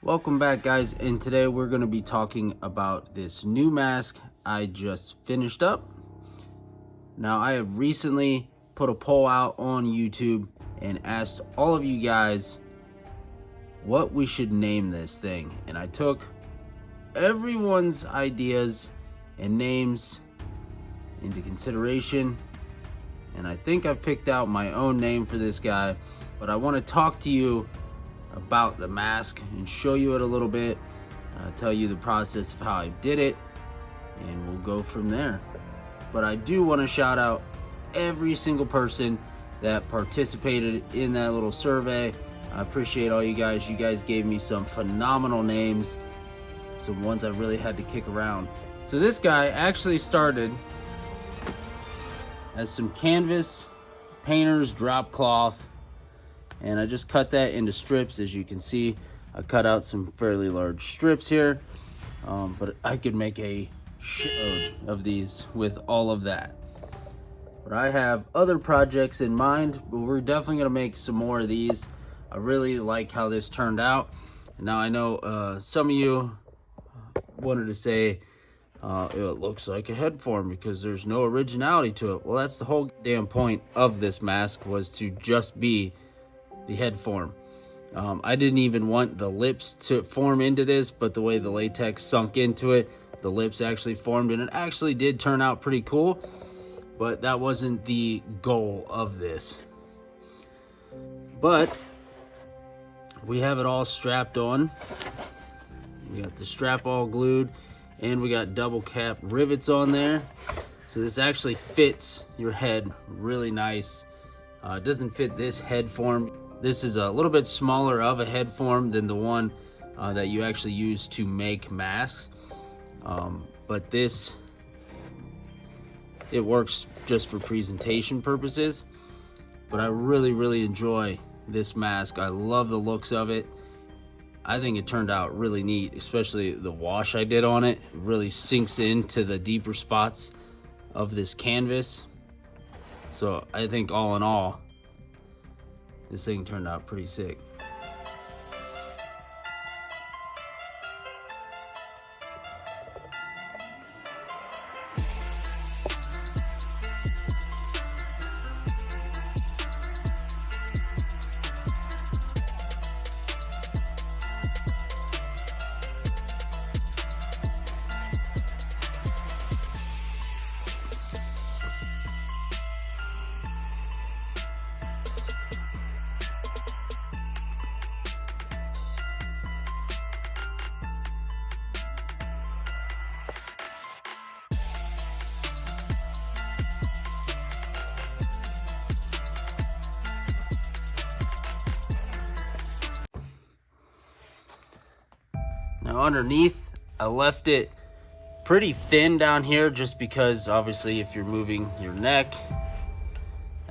Welcome back, guys, and today we're going to be talking about this new mask I just finished up. Now, I have recently put a poll out on YouTube and asked all of you guys what we should name this thing, and I took everyone's ideas and names into consideration, and I think I've picked out my own name for this guy. But I want to talk to you about the mask and show you it a little bit, tell you the process of how I did it, and we'll go from there. But I do want to shout out every single person that participated in that little survey. I appreciate all you guys. You guys gave me some phenomenal names, some ones I really had to kick around. So this guy actually started as some canvas painter's drop cloth, and I just cut that into strips. As you can see, I cut out some fairly large strips here, but I could make a shitload of these with all of that. But I have other projects in mind, but we're definitely gonna make some more of these. I really like how this turned out. And now I know some of you wanted to say it looks like a head form because there's no originality to it. Well, that's the whole damn point of this mask, was to just be the head form. I didn't even want the lips to form into this, but the way the latex sunk into it, the lips actually formed, and it actually did turn out pretty cool. But that wasn't the goal of this. But we have it all strapped on. We got the strap all glued, and we got double cap rivets on there. So this actually fits your head really nice. It doesn't fit this head form. This is a little bit smaller of a head form than the one that you actually use to make masks. But this, it works just for presentation purposes. But I really enjoy this mask. I love the looks of it. I think it turned out really neat, especially the wash I did on it. It really sinks into the deeper spots of this canvas. So I think all in all, this thing turned out pretty sick. Now underneath, I left it pretty thin down here just because obviously if you're moving your neck,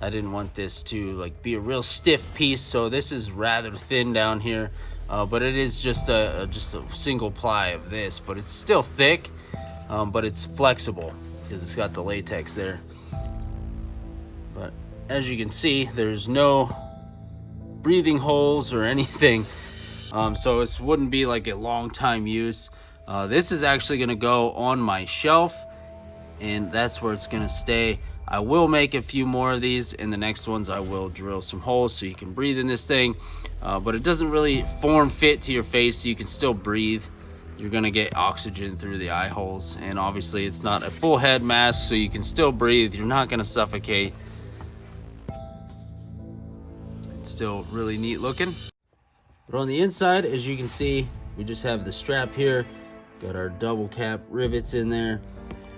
I didn't want this to like be a real stiff piece. So this is rather thin down here, but it is just a single ply of this, but it's still thick, but it's flexible because it's got the latex there. But as you can see, there's no breathing holes or anything. So this wouldn't be like a long time use. This is actually going to go on my shelf, and that's where it's going to stay. I will make a few more of these, and the next ones I will drill some holes so you can breathe in this thing. But it doesn't really form fit to your face, so you can still breathe. You're going to get oxygen through the eye holes, and obviously it's not a full head mask, so you can still breathe. You're not going to suffocate. It's still really neat looking. But on the inside, as you can see, we just have the strap here. Got our double cap rivets in there.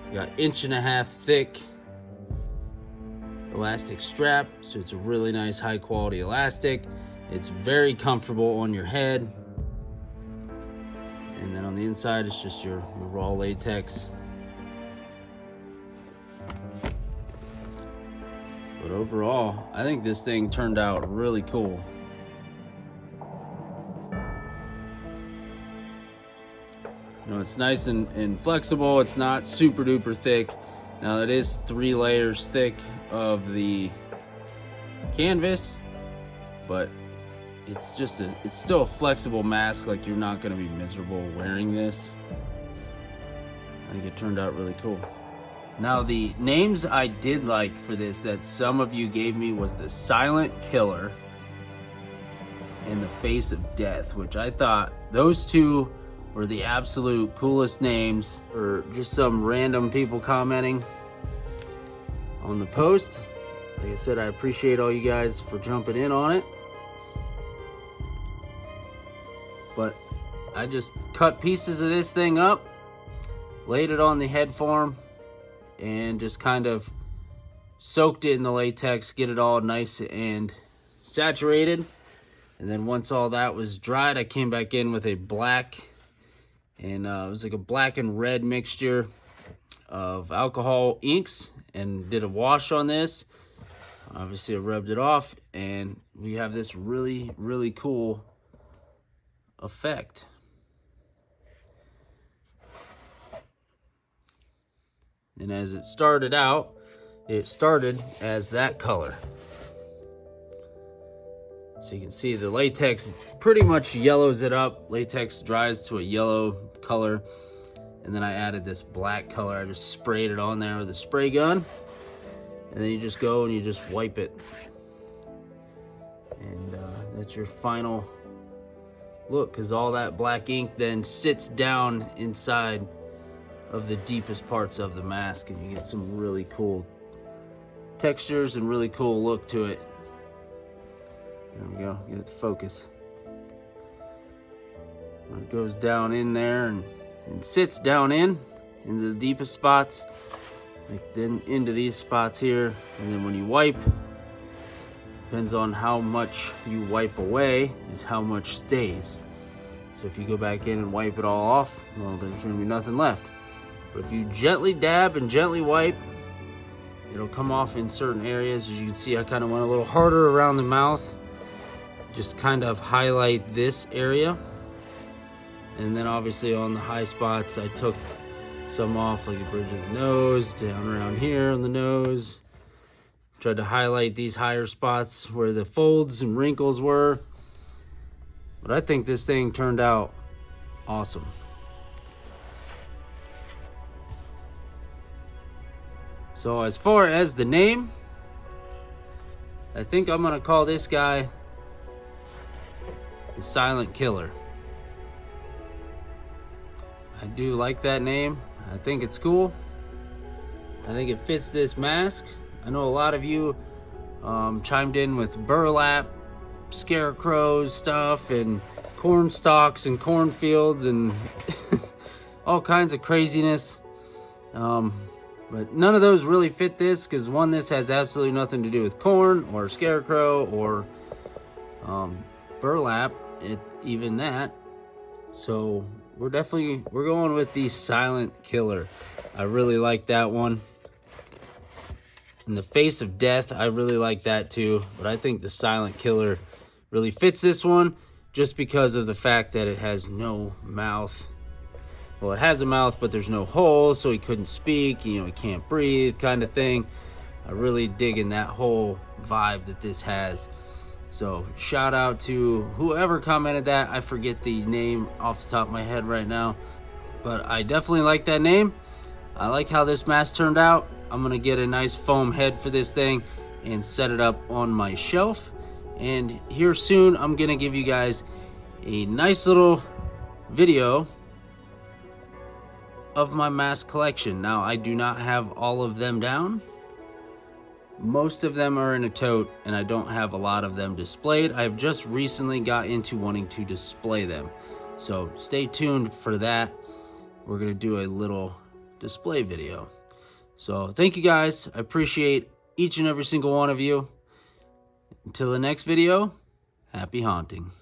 We got 1.5 inch thick elastic strap, so it's a really nice high quality elastic. It's very comfortable on your head. And then on the inside, it's just your raw latex. But overall, I think this thing turned out really cool. You know, it's nice and flexible. It's not super duper thick. Now it is 3 layers thick of the canvas, but it's still a flexible mask. Like, you're not going to be miserable wearing this. I think it turned out really cool. Now, the names I did like for this that some of you gave me was the Silent Killer and the Face of Death, which I thought those two were the absolute coolest names, or just some random people commenting on the post. Like I said, I appreciate all you guys for jumping in on it. But I just cut pieces of this thing up, laid it on the head form, and just kind of soaked it in the latex, get it all nice and saturated. And then once all that was dried, I came back in with a black, and it was like a black and red mixture of alcohol inks, and did a wash on this. Obviously I rubbed it off, and we have this really, really cool effect. And as it started out, it started as that color. So you can see the latex pretty much yellows it up. Latex dries to a yellow color. And then I added this black color. I just sprayed it on there with a spray gun. And then you just go and you just wipe it. And that's your final look, because all that black ink then sits down inside of the deepest parts of the mask, and you get some really cool textures and really cool look to it. There we go, get it to focus. It goes down in there and sits down into the deepest spots, like then into these spots here. And then when you wipe, depends on how much you wipe away is how much stays. So if you go back in and wipe it all off, well, there's gonna be nothing left. But if you gently dab and gently wipe, it'll come off in certain areas. As you can see, I kind of went a little harder around the mouth, just kind of highlight this area. And then obviously on the high spots, I took some off, like the bridge of the nose, down around here on the nose. Tried to highlight these higher spots where the folds and wrinkles were. But I think this thing turned out awesome. So as far as the name, I think I'm gonna call this guy the Silent Killer. I do like that name. I think it's cool. I think it fits this mask. I know a lot of you chimed in with burlap, scarecrows stuff, and corn stalks and cornfields and all kinds of craziness. But none of those really fit this, because one, this has absolutely nothing to do with corn or scarecrow or burlap, even that. So we're going with the Silent Killer. I really like that one. And the Face of Death, I really like that too. But I think the Silent Killer really fits this one, just because of the fact that it has no mouth. Well, it has a mouth, but there's no hole, so he couldn't speak, he can't breathe, kind of thing. I really dig in that whole vibe that this has. So shout out to whoever commented that. I forget the name off the top of my head right now, but I definitely like that name. I like how this mask turned out. I'm gonna get a nice foam head for this thing and set it up on my shelf. And here soon, I'm gonna give you guys a nice little video of my mask collection. Now, I do not have all of them down. Most of them are in a tote, and I don't have a lot of them displayed. I've just recently got into wanting to display them. So stay tuned for that. We're gonna do a little display video. So thank you guys. I appreciate each and every single one of you. Until the next video, happy haunting.